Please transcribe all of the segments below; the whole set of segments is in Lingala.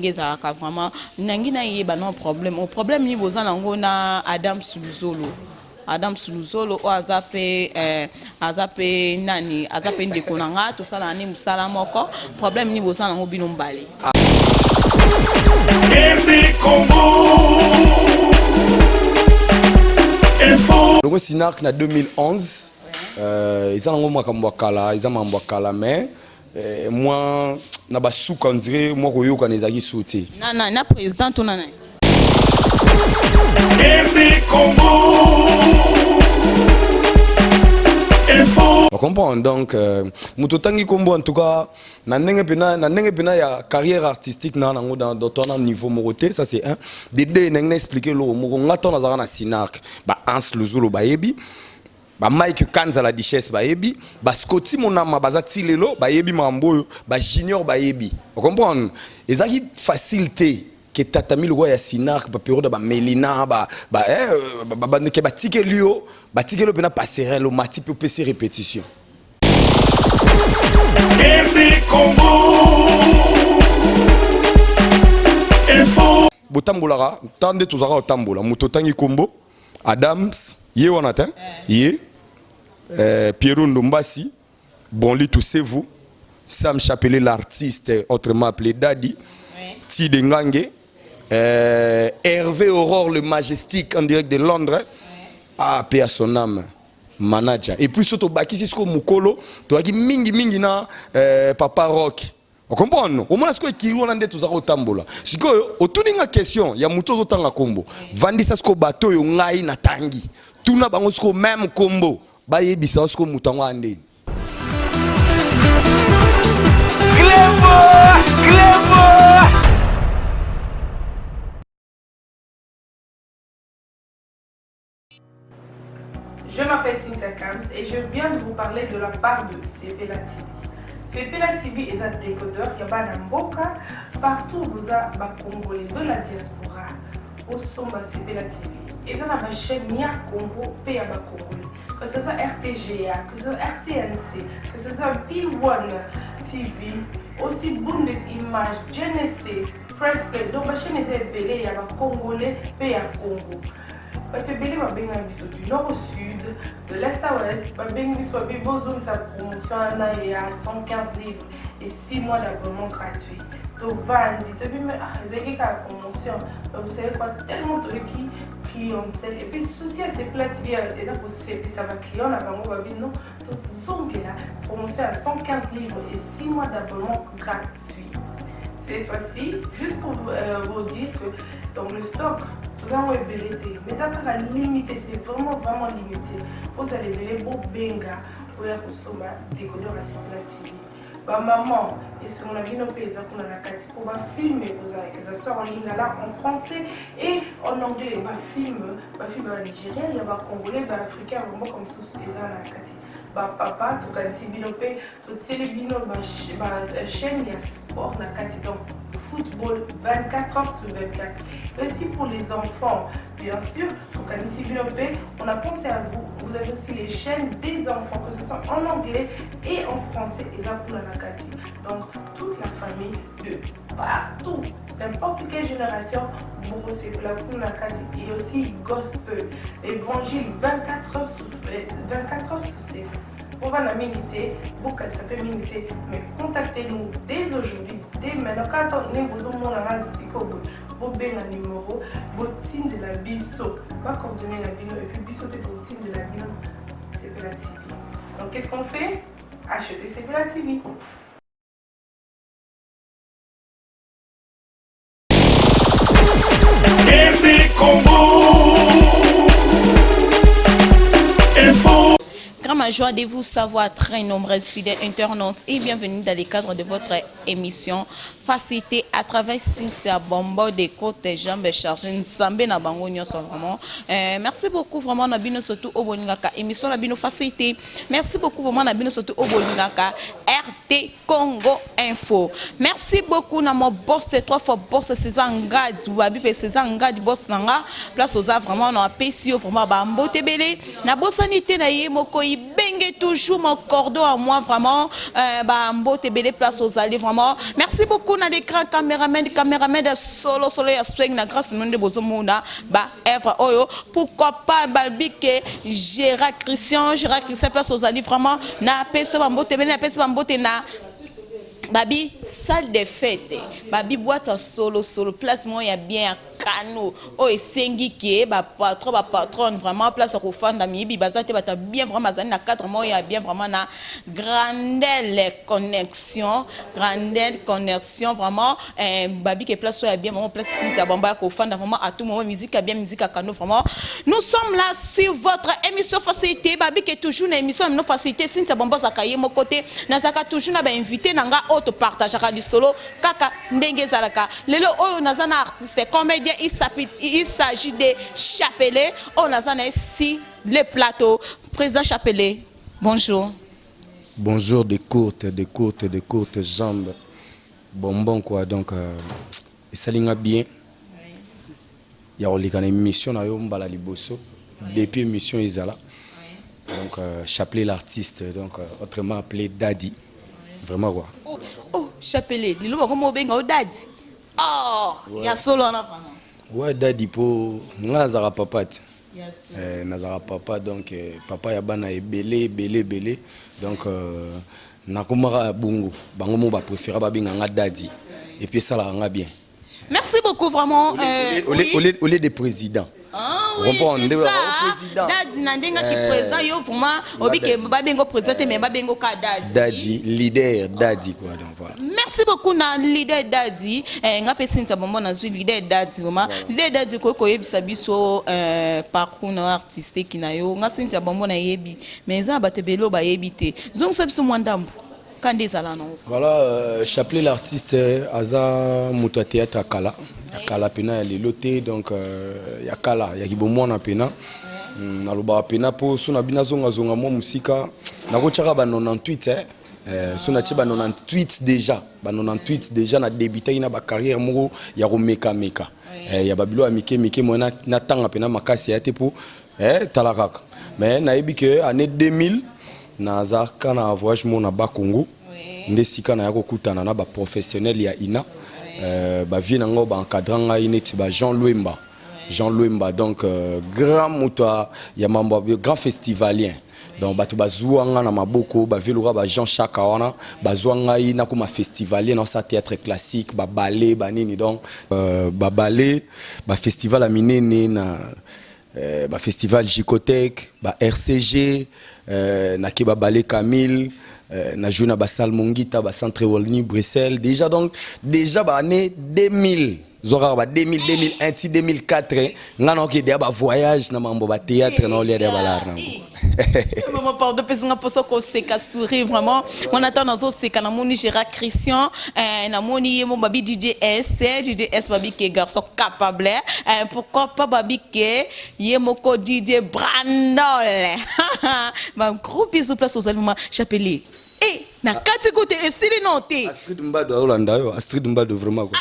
ndenge ezalaka vraiment nangi na yeba non problème au problème ni bozana ngo na Adam Suluzolo o azape nani azape ndeko nanga to sala ni musala moko problème ni bozana ngo bino mbali donc Sinark na 2011 ils ont makambo kala ils ont mambo kala mais moi na basuka on dirait moi koyoka nezaki sauter na président to nana on comprend donc mutotangi kombo en tout cas na ndenge pena ya carrière artistique na nango dans ton niveau moroté ça c'est un des deux ndenge expliquer lo moko ngata na zaka na Sinark ba Hans Luzolo bayebi ba Mike Kanza la Duchesse bayebi ba Scotty monama bazati lelo bayebi mambo ba Junior bayebi on comprend ezaki facilité que tatami le roi ya Sinark ba période ba Melina ba ke batike lio batike lo pena passerelle mati pe PC répétition botambolaka tande tozaka otambola moto tangi kombo Adams ye wanata ye Pierrot Ndombasi Bonli Toussez-vous Sam Chapelet l'artiste autrement appelé Daddy Tide Ngange Hervé Aurore le majestique en direct de Londres paix à son âme manager et puis surtout baki sisko mukolo to aki mingi na Papa Rock on comprend au moins ce que kiru na ndeto za kotambola siko otuninga question ya muto zotanga kombo vandisa sko bato yo ngai na tangi tuna bango sko même kombo bayebisa sko mutango ande Je m'appelle Cynthia Kams et je viens de vous parler de la part de Sepela TV. Sepela TV est un décodeur qui a un mboka partout où vous avez des Congolais de la diaspora au sommet Sepela TV. Et ça ma chaîne Nia Congo P à Congolais. Que ce soit RTGA, que ce soit RTNC, que ce soit P1 TV, aussi Bundesimage, Genesis, Press Play. Donc ma chaîne est appelée il y a Congolais P à Congo. Batebele babenga biso du nord au sud, de l'est à l'ouest, babenga biso babozone sa promotion là il y a 115 livres et 6 mois d'abonnement gratuit. To vandi, to bime ezeki ka promotion. Vous savez quoi, tellement de qui clientèle et puis souci à ces plates TV et ça pour ça va client na bango babino to zongela promotion à 115 livres et 6 mois d'abonnement gratuit. Cette fois-ci, juste pour vous dire que dans le stock nous avons ébélité, mais ça va limiter, c'est vraiment limité. Vous allez les beaux benga pour y consommer des couleurs à Sepela TV. Ma maman, et si on a vu nos pays, on a la carte pour filmer, ça sort en ligne là en français et en anglais. Ma film en Nigeria, il y a des Congolais, des Africains, vraiment comme ça, ils ont la carte. Papa, tu as binope, tu as chaîne de sport na kati donc football 24 heures sur 24. Aussi pour les enfants, bien sûr, tu as binope, on a pensé à vous. Vous avez aussi les chaînes des enfants, que ce soit en anglais et en français, et ça pour la kati. Donc toute la famille de partout, n'importe quelle génération, pour Sepela pour la kati et aussi gospel, évangile 24 heures sur 7. On va la miniter, beaucoup ça peut miniter, mais contactez-nous dès aujourd'hui, dès maintenant. Quand on est besoin de mon numéro, botine de la biso, pas coordonner la bino, et puis biso peut-être botine de la bino, Sepela TV. Donc qu'est-ce qu'on fait? Achetez Sepela TV. Grande joie de vous savoir, très nombreuses fidèles internautes, et bienvenue dans le cadre de votre émission Facilité à travers Cynthia Bombo des côtes jambes chargées Nsambé na bango nyonso vraiment. Merci beaucoup vraiment na bino surtout au boningaka émission na bino Facilité. Merci beaucoup vraiment na bino surtout au boningaka RT Congo Info. Merci beaucoup na mon boss 3 fois boss César Ngadi wabi pe César Ngadi boss nanga place aux vraiment na PCO vraiment ba mbote belé na bossanité na ye moko ibeng Ndenge toujours mon cordon à moi vraiment Bambo te belle place aux alliés vraiment. Merci beaucoup na l'écran caméraman de solo ya swing na grâce monde bozomona ba Èvre oyo pourquoi pas balbike Gérard Christian place aux alliés vraiment na peso Bambo te belle na peso Bambo te na Babi, salle de fête. Babi, boîte à solo, place moi, il y a bien un canot. Oh, et sengi qui est, patron, vraiment, place à refondre d'ami, bazate, bien vraiment, na 4 mois, il y a bien vraiment na grande connexion, vraiment. Babi, qui place, il y a bien vraiment, place, si tu bomba, refondre vraiment, à tout moment, musique à bien, musique à canot, vraiment. Nous sommes là sur votre émission Facilité. Babi, qui est toujours une émission, nos facilités, si tu bomba, ça caille, mon côté, Nazaka toujours, n'a invité, nanga, auto partage à solo kaka ndenge zalaka lelo oyo nazana artiste comédien il s'agit de Chapelet on nazana ici le plateau président Chapelet bonjour de courtes jambes bonbon quoi donc et ça linga bien il y a une émission na yo mbala liboso depuis émission izala donc Chapelet l'artiste donc autrement appelé Daddy. Vraiment quoi. Oh, Chapelet, il va comme benga Daddy. Oh, il y a solo en vraiment. Ouais, Daddy pour Nazara papa. Yes. Nazara papa donc papa ya bana belé donc nakomara bungu bango mo ba préférer ba benga Daddy et puis ça la nga bien. Merci beaucoup vraiment au lieu de président. Ah oui, c'est ça. Daddy nandenga qui président yo vraiment obike babengo président mais babengo ka Daddy. Daddy leader Daddy quoi donc voilà. Merci beaucoup na leader Daddy nga pesinta bombo na zui leader Daddy vraiment leader Daddy ko yebisa biso parcours na artistique na yo nga sinta bombo na yebi mais za batebelo ba yebite zongo sabiso mwandambo kande zala no. Voilà Chapelet l'artiste aza muto théâtre akala akala pena ya leloté donc ya kala ya kibomo na pena na loba pena po sona bina zonga mo musika na ko tshaka ba 98 sona tsheba 98 déjà na débuté na ba carrière moko ya ko meka ya babilo amike mona na tanga pena makasi ya te po talakaka mais na yebi que année 2000 na zaka na voyage mo na ba Congo ndesika na ya ko kutana na ba professionnel ya ina ba vie nango ba encadrant ngai neti ba Jean Louemba donc grand moto ya mambo grand festivalien donc batu bazuanga na maboko ba veloura ba Jean Chaka wana bazuanga ina kuma festivalien dans sa théâtre classique ba ballet ba nini donc ba ballet ba festival a minene na ba festival Jicotech ba RCG na ke ba ballet Camille na joué na basal Mongita ba centre Walni Bruxelles déjà ba année 2000 zora ba 2001 ti 2004 ngana ke dia ba voyage na mambo ba théâtre na olia dia balar na maman pardon pesinga poso ko seka sourire vraiment on attend nazo seka na moni Gérard Christian na moni yemo babi DJS babi ke garçon capable pourquoi pas babi ke yemo ko DJ Brandol ba gros bisous place aux allemands Chapelet na kati kote esili noté Astrid Mbado Holanda yo Astrid Mbado vraiment quoi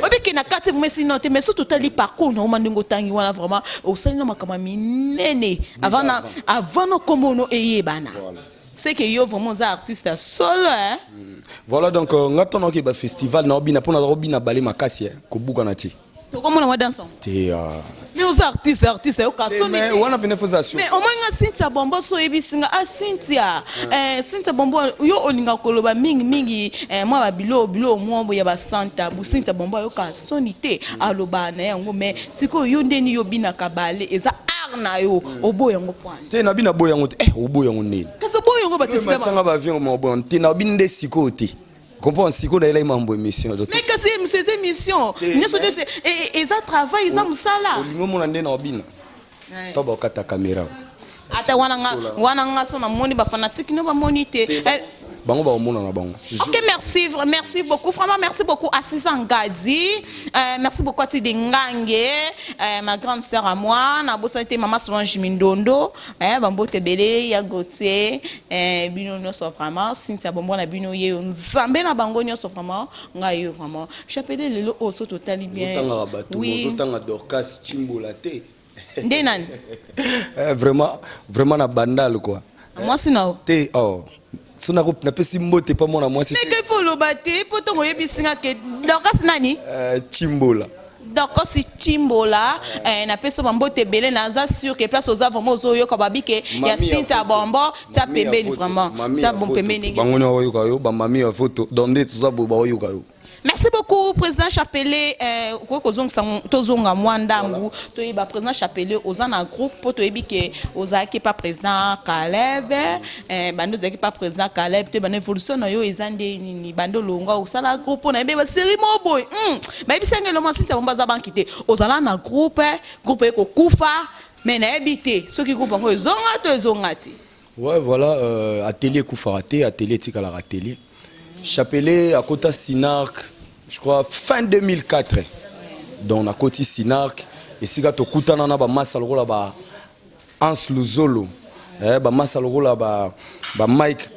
obike na kati mesili noté mais surtout tali parcours na mandingo tangi wana vraiment au sali na makama minene avant no komono eyebana c'est que yo vraiment un artiste solo hein voilà donc ngatono ke ba festival na obina pona obina bale makasi ko buka na ti to komona wa dansant te mais aux artistes yo kasoni mais wana benefaction mais au moins nga Cynthia Bombo so ebisinga Cynthia Cynthia Bombo yo olinga koloba mingi moi ba bilo mo ya ba santa bu Cynthia Bombo yo kasoni te aloba na yango mais siko yo ndeni yo bina kabale eza na yo oboya ngo point te na bina boya ngo oboya ngo nini kaso boya ngo batesika ba ba avion mo bon te na binde siko te comprends siko na ile mambo émission mais que c'est émission ne so de et ça travail ça musala olingo mona ndena obina to ba kata caméra ata wana nga so na moni ba fanatique no ba monite bango ba mona na bango. OK, merci beaucoup vraiment merci beaucoup Assisa Ngadi merci beaucoup à Tide Ngange ma grande sœur à moi na bosante maman Solange Mindondo bambo tebele ya Gautier bino no so vraiment Cynthia Bombo na bino ye nzambe na bango nyo so vraiment ngai vraiment Chapelet lelo o so totally bien oui zotanga Dorcas Chimbola te ndenani vraiment na bandal quoi Moi c'est non. Te oh. Sona ko na pesi mbote pas moi moi c'est. Mais que faut le battre pour ton yebi singa ke donc c'est nani? Chimbola. Donc si Chimbola na peso mbote belé na za sûr que place aux vraiment aux yo kababi ke ya Cynthia Bombo ça pembeni vraiment. Ça bon pembeni. Bango yo yo ba mami ya photo donde tout ça bo ba yo yo. Merci beaucoup, Président Chapelé. Tozonga Mwandangu, Toyiba Président Chapelé, aux en groupe, pour Toyibike, aux qui pas Président Caleb, Bando qui pas Président Caleb, te ban évolution yo ezande ni Bando Longa, au sala groupe, on a bien série boy. Mais bien c'est le moment si tu vas pas quitter, aux en un groupe, groupe eko kufa, mais na habité, ceux qui groupe encore zonga. Ouais, voilà, atelier Koufarate, atelier Tikala atelier. Chapelé à côté Sinark, je crois fin 2004. Donc à côté Sinark et si gato kutana na ba masalo la ba Hans Luzolo, ba masalo la ba Mike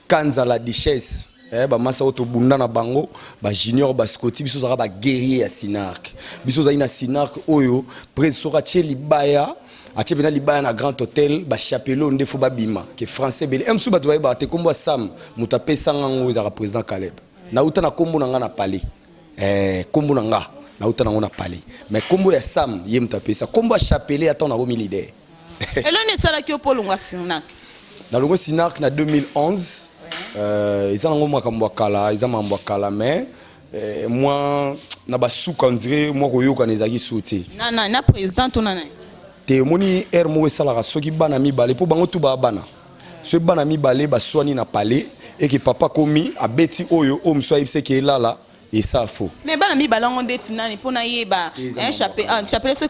Kanza la Duchesse, ba masalo to bunda na bango, ba junior ba Scotty biso za ba guerrier à Sinark. Biso za ina Sinark oyo pres sora tcheli baya. Ache bena libaya na grand hôtel ba chapelo ndefo ba bima ke français belé emsu ba doye ba te kombo Sam mutape sangango za président Caleb na uta na kombo na nga na palais kombo na nga na uta na ngona palais mais kombo ya Sam ye mutape sa kombo ya chapelé attend na bo leader elo ne sala ki opolongwa Sinak na longo Sinak na 2011 ils ont ngoma kambo kala ils ont mambo kala mais moi na ba souka on dirait moi ko yoka nezaki sauter na président to nana te moni mo salara soki bana mi balé pour bango tout ba bana ce bana mi balé ba soani na palais et que papa komi abeti oyo o mso ayibse ke lala et ça faux mais bana mi balongo ndeti nani pona yeba chapelé ce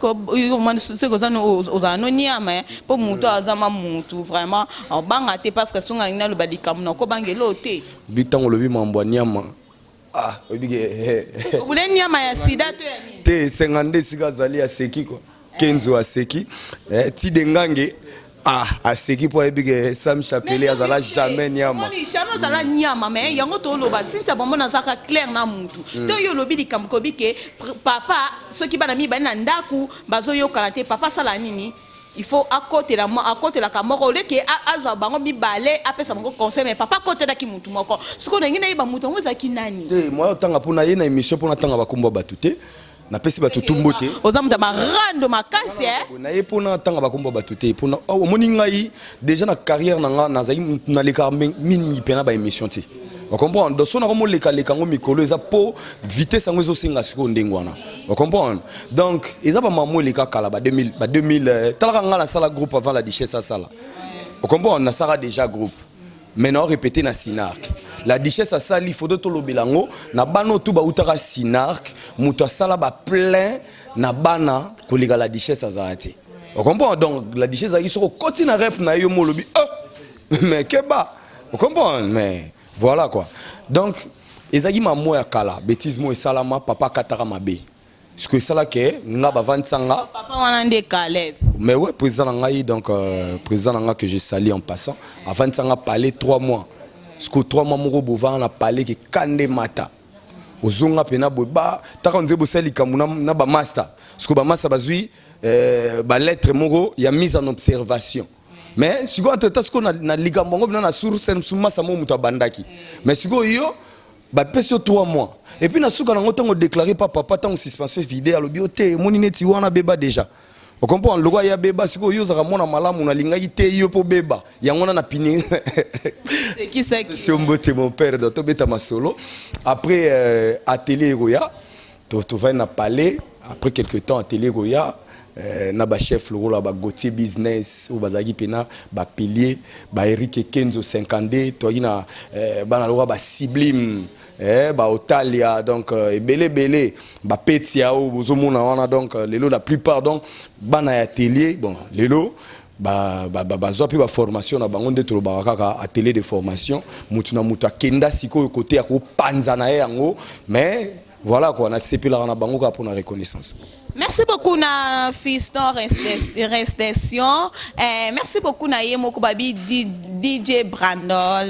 que ça aux anonymes pour muto azama mutu vraiment banga te parce que songa ngina lo badikam no ko bangelo te bitango lobi mambo nyama ah obige obule nyama ya sida to ya nini te 52 sika zali ya seki quoi Kenzo Aseki, Tidengange, Aseki pour ebige Sam Chapelé azala jamais nyama. Moni jamais azala nyama mais yango to loba Cynthia Bombo na zaka clair na mutu. To yo lobi di kamkobi ke papa soki bana mi bana ndaku bazo yo kalate papa sala nini il faut à côté la kamoko le ke aza bango mi balé apesa bango conseil mais papa côté da ki mutu moko. Siko na ngina iba mutu ngo za kinani. Moi tanga pona ye na émission pona tanga bakumba batute. Na pesi ba tutumbote ozamuta marando makasi na yepona tanga bakomba batute pona omoni ngai déjà na carrière na na zai na leka mini pena ba émission ti on comprend donc sona komo leka ngo mikolo eza po vitesse ngo ezosenga siko ndengwana on comprend donc eza ba mamo leka kala ba 2000 talaka ngala sala groupe avant la Duchesse sala on comprend na sara déjà groupe maintenant répéter na Sinark la Duchesse a sali faut to lobelango na bano tu ba utaka Sinark muto sala ba plein na bana kolega la Duchesse azarate on comprend donc la Duchesse a qui continue rep na yo molobi mais keba on comprend mais voilà quoi donc ezaki mamo ya kala bêtise mo esalama papa katara mabe ce que ça là que nga ba vantsanga papa wana nde Caleb mais ouais président ngai donc président nga que je salue en passant avant tsanga parler 3 mois ce que 3 mois moko bova na parler que kande mata ozonga pena boba taka nzebo sali kamuna na ba master ce que ba master bazui ba lettre moko ya mise en observation mais si go atata ce que na likambo ngo na source suma sa mo muto bandaki mais si go yo ba pesio 3 mois et puis na suka na ngotango déclarer papa tant suspension vidéo alobi ote moni neti wana beba déjà on comprend le roi ya beba siko yo zaka mona malamu na lingai te yo po beba yangona na pini c'est qui c'est mon père donc beta masolo après atelier Roya to va na palais après quelque temps atelier Roya na ba chef le rôle ba Gauthier business ou bazaki pena ba pilier ba Eric Kenzo 52 to ina bana lo ba Sublime ba Otalia donc belé ba Petia ou bozomona wana donc lelo la plupart donc bana atelier bon lelo ba zo pe ba formation na bango ndetolo ba kaka atelier de formation mutu na mutu akenda siko côté ya ko panza na yango mais voilà quoi na sepela na bango ka pour la reconnaissance. Merci beaucoup na Fiston Restation. Merci beaucoup na Yemoko Babi DJ Brandol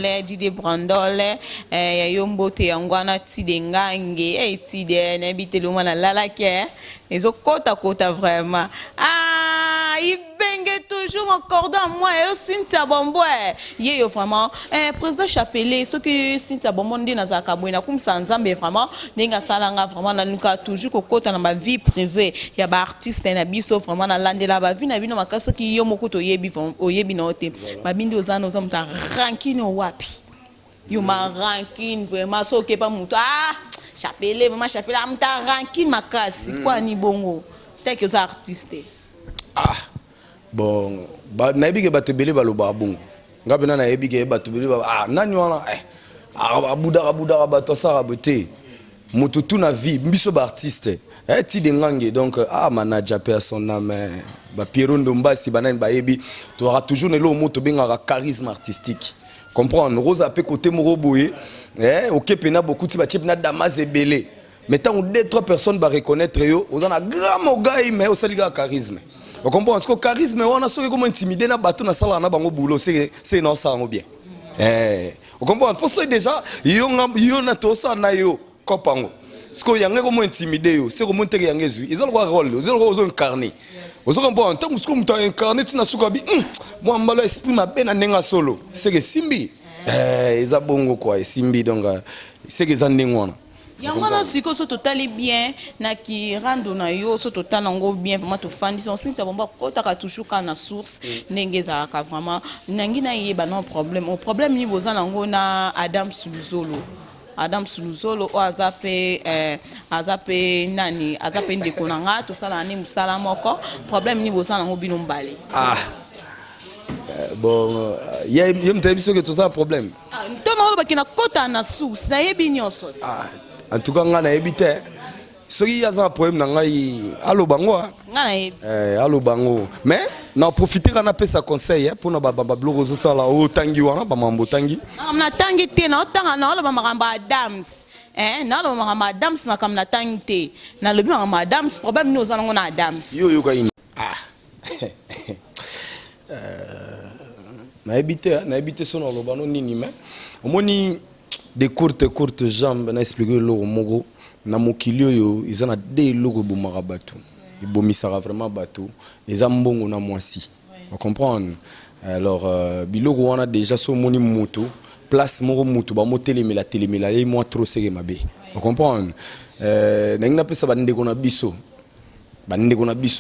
yombo te yangwana tidengange tide na biteluma na lala ke ezo kota vraiment ibenge toujours mon cordon à moi et Cynthia Bombo yé vraiment président Chapelé ce que Cynthia Bombo dit dans Zakabouina comme ça nzambe vraiment ninga salanga vraiment na nuka toujours kokota na ma vie privée ya ba artiste na biso vraiment na landela ba vie na bino makaso ki yo mokuto yebi na ote ba bindi ozana ozamta ranking wapi yo ma ranking vraiment so ke pa muto Chapelé vraiment Chapelé amta ranking makasi kwa ni bongo tel que ça artiste bon ba nayebi ke bato bele baloba bongo ngabe na nayebi ke bato bele nani wana abuda bato sara beauté mutu tout na vie mbiso ba artiste ti de ngange donc manager pe son âme ba Pierrot Ndombasi banani bayebi tu auras toujours le moto benga charisme artistique comprendre rosa pe côté moro boye OK pena beaucoup ti ba chep na damas ebele mais tant 2-3 personnes va reconnaître yo on a grand mogai mais aussi le charisme. Vous comprenez parce que charisme on a sauvé comment intimider na bateau na sala na bango boulot c'est non ça bien. Vous comprenez pour ça déjà yo na to ça na yo kopango. Parce que yanga comment intimider yo c'est comment te yanga zui ils ont le rôle ils ont incarné. Vous comprenez tant que tu incarné tu na sukabi moi mbalo esprit ma ben na solo c'est que simbi eza bongo quoi simbi donc c'est que ça ndengwana. Yangwana siko so totali bien na ki rando na yo so total nango bien vraiment to fandi son Cynthia Bombo kota ka toujours kana source nengeza ka vraiment nangina yeba non problème au problème ni bozana ngo na Adam Suluzolo o azape nani azape ndeko nanga to sala ni musala moko problème ni bozana ngo bino mbale bon yem tebiso que tout ça problème to na lo bakina kota na source na yebi nyonso en tout cas ngana ebite soki yaza un problème na ngai allo bango ngana yebi allo bango mais na profiter kana pesa conseil pour na baba bloko zo sala o tangi wana ba mambo tangi na tangi te na otanga na lo ba makamba Adams na lo makamba Adams na kam na tangi te na lobi makamba Adams problème ni ozana ngona Adams yo ka ini na ebite sono lo bano nini mais omoni des courtes jambes na expliquer lo mogo na mokilio yo izana de logo bomaka bato ibomisaka vraiment bato eza mbongo na mwasi vous comprenez alors biloko wana déjà so moni moto place moko moto ba motelemela telemela ye moi trop sege mabe vous comprenez na pesa bandeko na biso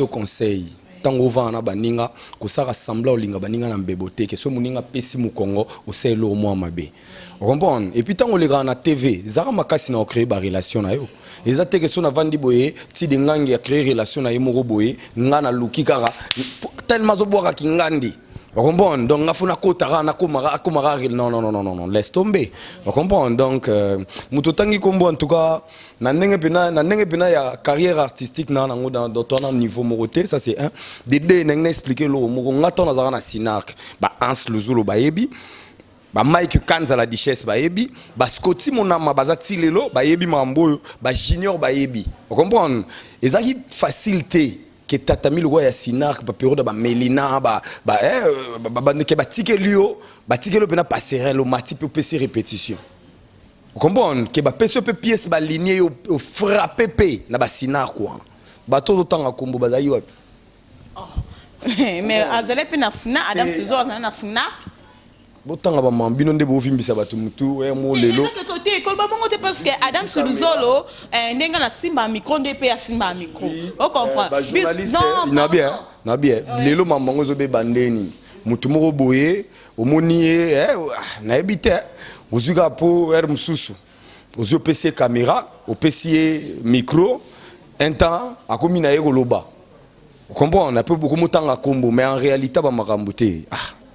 conseil tango vana baninga kosaka sembla olinga baninga na mbebote ke so muninga pesi mu Congo oselo mo mabe vous comprenez et puis tango lega na TV zara makasi na créer ba relation na yo ezate ke so na vandi boye ti de ngangi ya créer relation na yemo boye ngana lukikara tellement zo boaka kingandi vous comprenez donc ngafuna kotara na komara non laisse tomber vous comprenez donc mutotangi kombo en tout cas na ndenge pena ya carrière artistique na ngo dans ton niveau moroté ça c'est un des deux n'engna expliquer lo mo ngata na zara na Sinark ba Hans Luzolo bayebi ba Mike Kanza la Duchesse bayebi ba Scotty monama bazati lelo bayebi mambo ba Junior bayebi vous comprenez ezaki facilité que tatami le roi ya Sinark ba période ba Melina ke batike lio pena passerelle au mati pe PC répétition vous comprenez que ba PC pe pièce ba lignée au frapper pe na ba Sinark quoi ba tout temps kombo bazai wapi mais azale pe na Sinark Adam Suzo na Sinark botanga ba mambino nde bo vimbisa bato mutu mo lelo parce que Adam Suluzolo ndenga na simba micro nde pe ya simba micro on comprend ba journaliste na bien lelo mamango zo be bandeni mutu moko boye omoni na ebite ozuka po mususu ozo PC caméra o PC micro un temps akomi na yeko loba on comprend on a peu beaucoup motanga kombo mais en réalité ba makambuté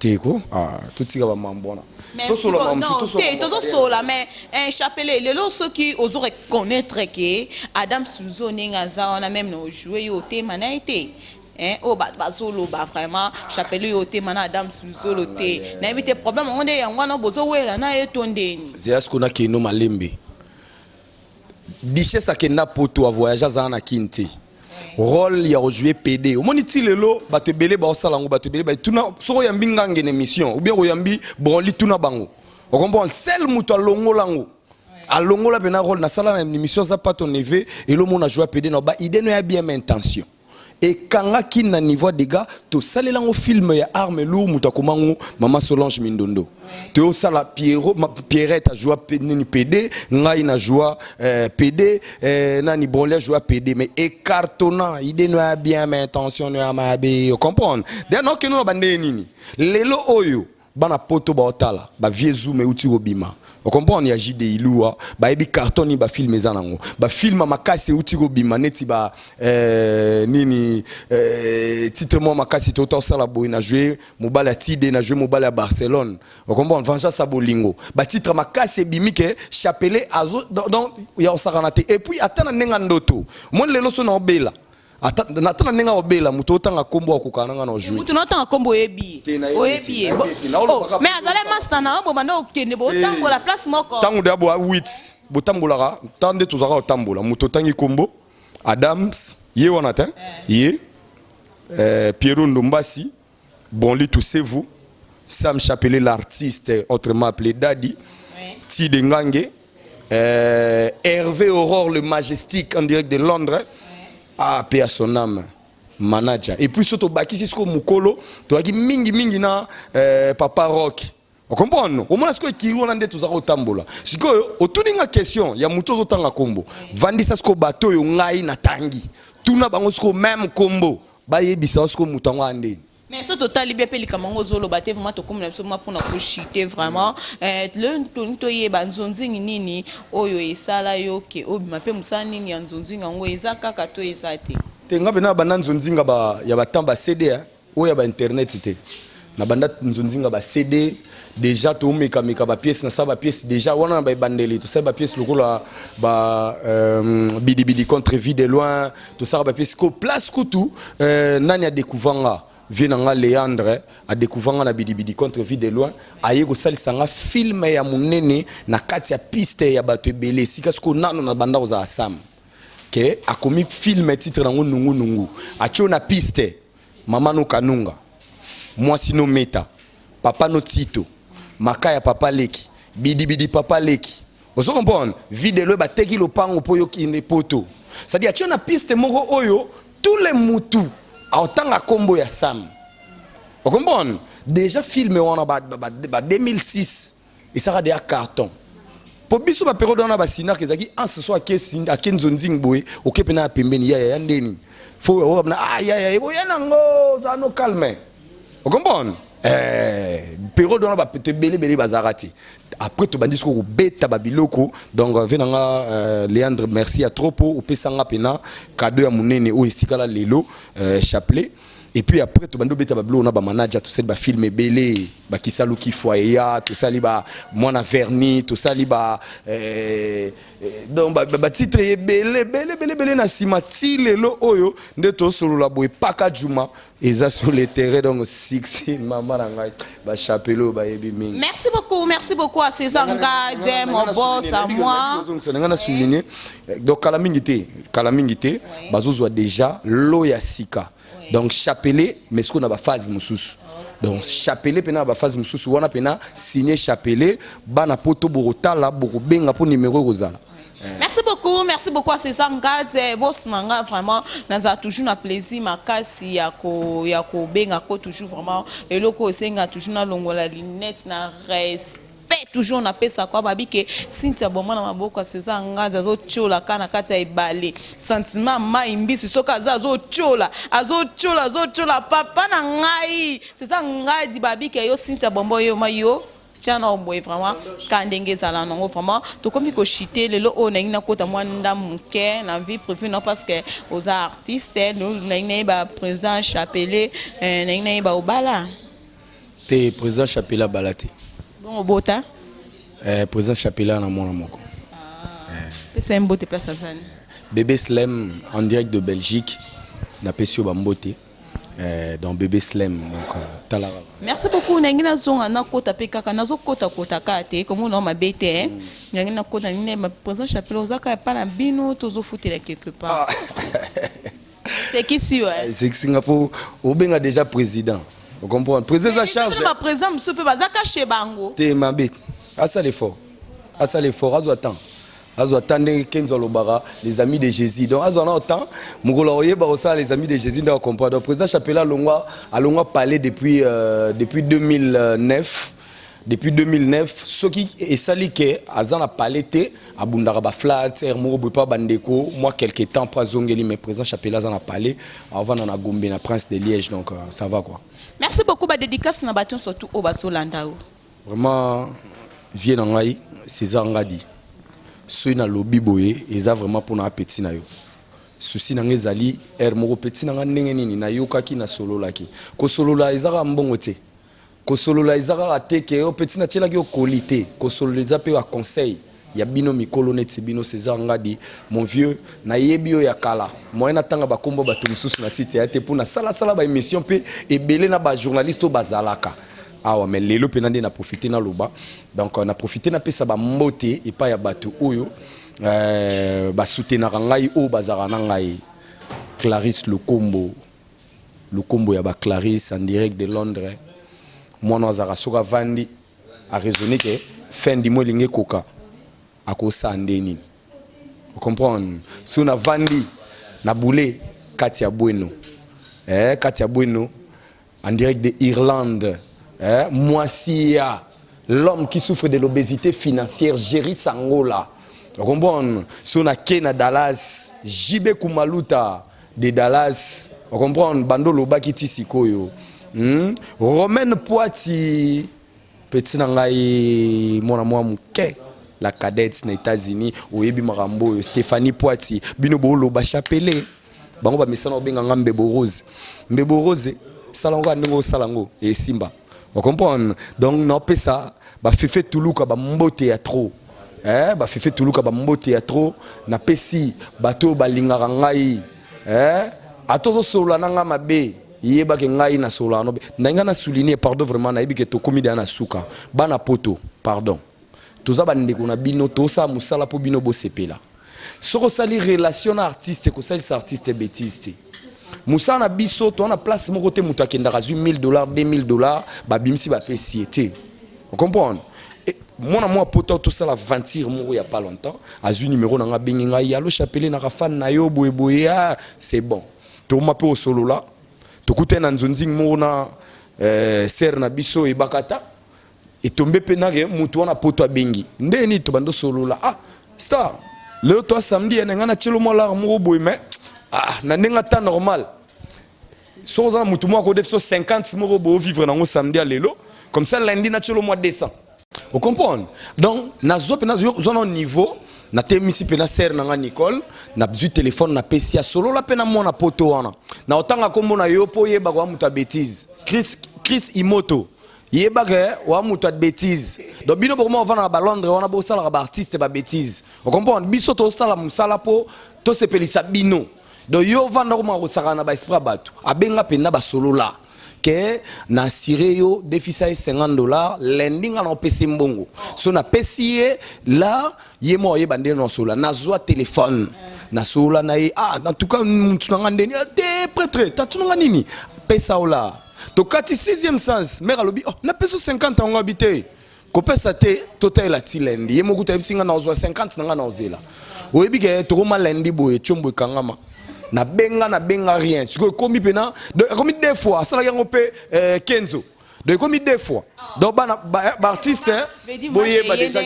tout ça va m'embona mais tout ça mais un chapelet le lot ceux qui osent reconnaître que Adam Suzo ningaza on a même no jouer au thème na été oh bazolo ba vraiment chapelet au thème na Adam Suzo le thé na éviter problème on est en wana bozo wela na etondeni c'est ce qu'on a qui no malembe Duchesse akenda poto a voyager za na kinte rôle ya jouer PD au moniti lelo bato belé ba osala ngo bato belé ba tuna so yambi ngange na émission ou bien yambi broli tuna bango on comprend seul muto alongola ngo alongola bena rôle na sala na émission ça pas ton neveu et le monde a joué PD no ba idée no ya bien intention et kanga ki na niveau des gars to salela ngo film ya arme lourd mutakomango Maman Solange Mindondo to sala Pierrette a joué PD ngai na joué PD nani Bonle joué PD mais écartonnant idée no bien mais intention no ma be comprendre de non que nous bande nini lelo oyo bana poto ba otala ba viezu me uti obima on comprend ya jide ilua ba ebi carton ni ba film ezanango ba film makasi uti obima neti ba nini titre mo makasi toto sala boy na jouer mobala tide na jouer mobala Barcelone on comprend vengeance sabolingo ba titre makasi bimike chapelet azo donc ya osaranate et puis atana nenga ndoto mon lelo so na obela natana nenga obela muto otanga kombo akukana na jouer muto notanga kombo ebi oyebi mais azale master na bo bando okende bo tango la place moko tango de abo 8 botambolaka tande tozaka otambola muto tangi kombo Adams ye wana te ye Pierrot Ndombasi Bonli Toussez-vous Sam Chapelet l'artiste autrement appelé Daddy Tide Ngange Hervé Aurore le majestique en direct de Londres. Ah, paix à son âme, manager. Et puis surtout, baki si sko mukolo, tu as dit mingi na Papa Rock. On comprend non? Au moins ce que Kiro nande tous au tambola. Si que au tout une question, il y a muto zotanga combo. Vandi sa sko bateau yo ngai na tangi. Tout na bango sko même combo. Ba yebisa sko mutango ande. Mais ce total libé peli kamango zolo baté vraiment to comme absolument pour na chiter vraiment le tonito ye banzonzingi nini oyo esala yo ke obima pe musana nini ya nzonzinga ngo ezaka ka to ezate te ngabe na bana nzonzinga ba ya batamba CD oyo ya ba internet te na banda nzonzinga ba CD déjà to meka ba pièce na sa ba pièce déjà wana ba bandeli to sa ba pièce lokola ba bidi contre vie de loin to sa ba pièce ko place kutu nani a découvert Vienanga Léandre a découvert na bidi contre vie de loin aye ko salisanga film ya munene na kati ya piste ya bato ebele sika sko nano na banda oza asam ke akomi film titre nango nungu acho na piste mama no kanunga mwasi no meta papa no tito makaya papa leki bidi papa leki ozo comprendre vie de loin ba teki lopango poyo kine poto ça dit acho na piste moko oyo tous les mutu autant à combo ya Sam. Vous comprenez? Déjà filmé en 2006 et ça a des cartons. Pour biso ba période on a basina que zaki en ce soit à Kenzonzing boy OK pena pembeni ya ndeni. Faut na ya boya nango za no calme. Vous comprenez? Période on a te belé bazarati. Après to bandi ko beta babiloko donc venanga Léandre merci à trop pour pesanga pena cadeau ya munene o estikala lelo chapelet et puis après to bando beta babilo na ba manager to sel ba film belé ba kisalu ki foya to sali ba mwana verni to sali ba donc ba titre belé na simati lelo oyo nde to solo la boy paka juma eza sur le terrain donc 16 maman ngai ba chapelo ba yebi mingi. Merci beaucoup à ces engagés mon boss à moi. On souligné donc calamingité bazozo déjà loya sika. Donc chapelet mais ce qu'on a ba phase mususu. Donc chapelet pena ba phase mususu wana pena signé chapelet bana poto borotala borobenga pour numéro rozala. Merci beaucoup à ces engagés boss nanga vraiment naza toujours na plaisir makasi ya ko benga ko toujours vraiment et loko senga toujours na longola linette na respect toujours na pesa kwa babike Cynthia bomana maboko à ces engagés zo chola kana kati ya ibale sentiment maimbisi soka zo chola papa na ngai c'est ça ngai di babike yo Cynthia bombo yo mayo tiana oboy vraiment kandenge zala non vraiment to comme ko chiter lelo o na kota mwanda muke na vie privée non parce que aux artistes nous na ba président Chapelet na ba obala te président Chapelet balate bon bota président Chapelet na mona moko c'est un beau place à Zane bébé Slem en direct de Belgique na pesio bambote dans bébé Slem donc talava. Merci beaucoup nangina zonga na kota pe kaka nazo kota kate comme on ma bete nangina kota ni ma président Chapelet ozaka pa na bino tozo foutela quelque part. C'est qui sûr c'est que Singapour obenga déjà président. Vous comprenez président à charge. Le président monsieur pe bazaka chez bango. Te mabete. À ça l'effort. Azo attend. azo attendre Kenzo Lobara les amis de Jésus donc azo na autant mugolo oyeba ça les amis de Jésus dans comprendre président Chapela Longwa parler depuis 2009 depuis 2009 ce qui est sali que azana parler te abundara ba flat mo pas bandeko moi quelque temps pas zongeli mais président Chapela azana parler avant na Gombe na Prince de Liège donc ça va quoi. Merci beaucoup ba dédicace na baton surtout au basolanda. Vraiment vie na ngai César Ngadi soy na lobby boye eza vraiment pour na petit na yo souci na ngezali moko petit na ndenge nini na yokaki na sololaki ko solola ezaka mbongo te ko solola ezaka ateke o petit na tiela ki o qualité ko sololiza pe wa conseil ya bino mikolo neti bino César Ngadi mon vieux na yebi yo ya kala moyena tanga bakombo bato mususu na site ya te pour na sala ba émission pe ebele na ba journaliste bazalaka. Ah ouais, mais les lots pénandés n'a profité dans l'oba. Donc on a profité n'a pas ça ba moté et pas ya bateau oyo. Ba soutenir ngai o bazara ngai. Clarisse le combo ya ba Clarisse en direct de Londres. Moi no azara soka vandi a raisonner que fin du mois lingé coca à cause ça ndeni. Vous comprenez? Si on a vandi na boulé Katia Bueno. Katia Bueno en direct de Irlande. Moissia, l'homme qui souffre de l'obésité financière, Jerry Sangola. Vous comprenez? Si on a Kena Dallas, Jibe Kumaluta de Dallas. Vous comprenez? Bando Loba Kiti Sikoyo. Romaine Poiti, petit nangai, mon amour mouké. La cadette aux États-Unis, Oyebi Marambo, Stéphanie Poiti, Binobo Loba Chapelé. Bango ba mesana obenganga Mbebo Rose. Mbebo Rose, salongo ndongo salango et Simba. Vous comprenez? Donc non pas ça, bah fait Toulouka bah mbote ya trop. Bah fait Toulouka bah mbote ya trop, na pesi bato ba lingara ngai. Atozo solo nanga mabe. Yeba ke ngai na solo no. Ndanga na souligner pardon vraiment na yebi ke to komida na suka. Bana poto, pardon. Toza ba ndeko na bino to sa musala po bino bo sepela. Soko sali relation artiste ko sali artiste bêtise. Moussa na biso to na place mon côté mutakenda razu $1000 $2000 ba bimsi ba pesiete. Vous comprenez? Mon amour poto tout ça la ventir mon il y a pas longtemps azu numéro na nga benginga yalo chapelé na fan na yo boye c'est bon. To ma pe au solo là. To kuté na nzonzing mo na ser na biso e bakata et tomber penage mutu na poto bengi. Ndeni to bando solo là. Ah star. Le toi samedi na nga na tchelo mo la mo boye mais ah, na nenga ta normal. Sans un moutou moi qu'on def 50 euros pour vivre dans un samedi à l'élo. Comme ça lundi na le mois de décembre. Vous comprenez? Donc na zone niveau na temisi pena ser na Nicole na bzu téléphone na PC solo la pena mo na poto wana. Na otanga kombo na yo po yeba kwa muta bêtise. Chris Imoto. Yeba ke wa muta bêtise. Donc bino pour moi on va na Londres on a beau sala ba artiste ba bêtise. Vous comprenez? Biso to sala musala po to se pelisa bino. Donc yo va normalement au sarana ba esprit batu. Abenga pena ba solo la. Que na siré yo déficit $50 lending en PC mbongo. So na PC là yemo ye bande no solo na zo téléphone. Na solo na en tout cas tunanga ndeni te prêtre ta tunanga nini? Pesa ola. To kati 6e sens mère lobi oh na peso 50 ans habité. Ko pesa te total la tilendi yemo kuta bisinga na zo 50 nanga na ozela. Oyebi ke to koma lendi boye chombo kangama. Na benga rien. Si comme pena comme deux fois ça la yango pe Kenzo. Donc comme deux fois. Donc ba artiste boye ba déjà.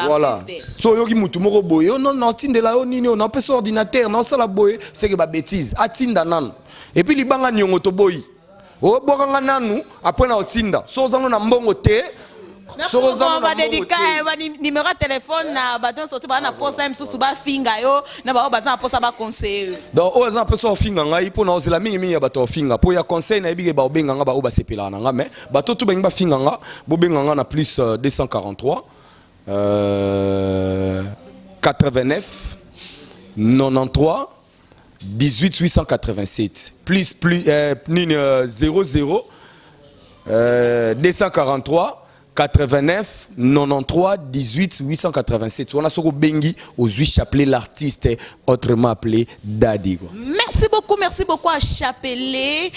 Voilà. So yo ki mutu moko boye non tindela yo nini on peut sur ordinateur non ça la boye c'est que ba bêtise atinda nan. Et puis libanga nyongo to boye. O bokanga nanu après na otinda. So zango na mbongo te. Merci beaucoup, ma dédicace, numéro de téléphone, na badon surtout ba na posa msusu ba finga yo, na ba baza posa ba conseil. Donc o za posa finga ngai po na ozela mingi ya bato finga po ya conseil na ebige ba obenga nga ba oba sepela na nga mais bato to benga finga nga bo benga nga na plus 243 89 93 18 887 plus 00 243 89 93 18 887. On a ce bengi aux 8 Chapelet l'artiste autrement appelé Daddy. Merci beaucoup à Chapelet.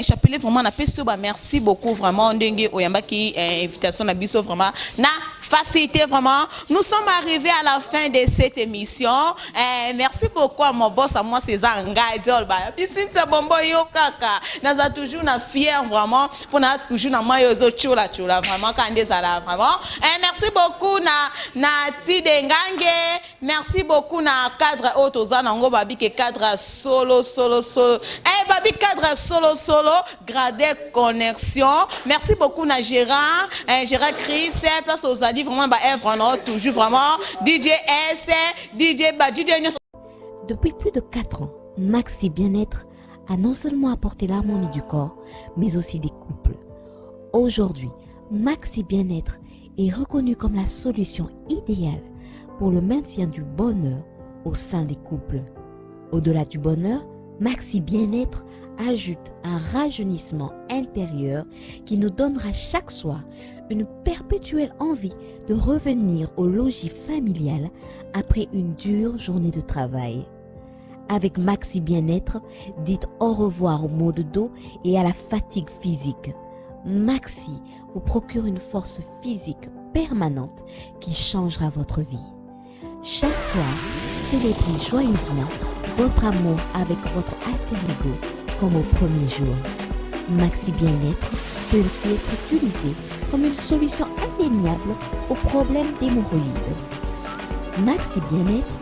Chapelet vraiment na peso ba merci beaucoup vraiment ndenge oyamba ki invitation na biso vraiment na facilité vraiment. Nous sommes arrivés à la fin de cette émission. Merci beaucoup à mon boss, à moi, César Ngaïdiol. Cynthia Bombo Yokaka. Nous sommes toujours fiers vraiment. Pour nous toujours na mayozo chula vraiment quand des ala vraiment. Merci beaucoup na Tidengange. Merci beaucoup na cadre Otoza Nango babi ke cadre solo. Babi cadre solo gradé connexion. Merci beaucoup na Gérard Chris, place aux alliés vraiment vraiment toujours vraiment DJ S, DJ Depuis plus de 4 ans, Maxi Bien-être a non seulement apporté l'harmonie du corps, mais aussi des couples. Aujourd'hui, Maxi Bien-être est reconnu comme la solution idéale pour le maintien du bonheur au sein des couples. Au-delà du bonheur, Maxi Bien-être ajoute un rajeunissement intérieur qui nous donnera chaque soir une perpétuelle envie de revenir au logis familial après une dure journée de travail. Avec Maxi Bien-être, dites au revoir au maux de dos et à la fatigue physique. Maxi vous procure une force physique permanente qui changera votre vie. Chaque soir, célébrez joyeusement votre amour avec votre alter ego comme au premier jour. Maxi Bien-être peut aussi être utilisé comme une solution indéniable aux problèmes d'hémorroïdes. Maxi Bien-être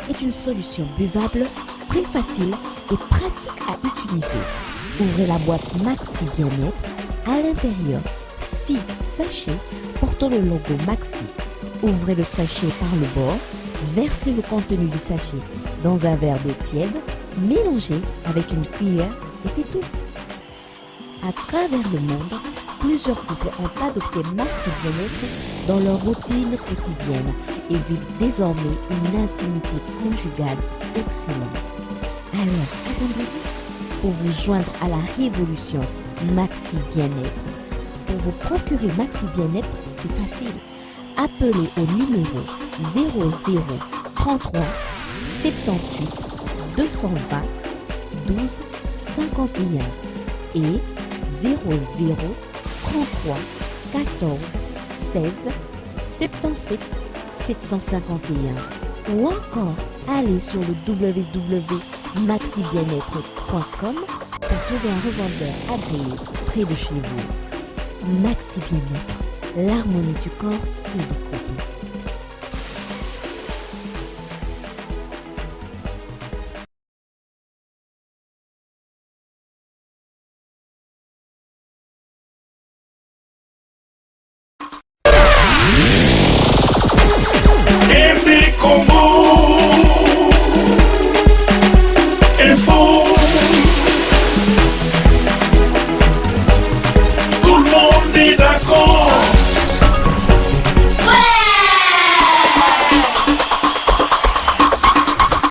est une solution buvable, très facile et pratique à utiliser. Ouvrez la boîte Maxi Bien-être. À l'intérieur, 6 sachets portant le logo Maxi. Ouvrez le sachet par le bord, versez le contenu du sachet dans un verre d'eau tiède, mélangez avec une cuillère et c'est tout. À travers le monde, plusieurs couples ont adopté Maxi Bien-être dans leur routine quotidienne et vivent désormais une intimité conjugale excellente. Alors, attendez-vous pour vous joindre à la révolution Maxi Bien-être. Pour vous procurer Maxi Bien-être, c'est facile. Appelez au numéro 00 33 78 220 12 51 et 00 33 14 16 77 751 ou encore allez sur le www.maxibienêtre.com pour trouver un revendeur agréé près de chez vous. Maxi Bien-être, l'harmonie du corps et des couples.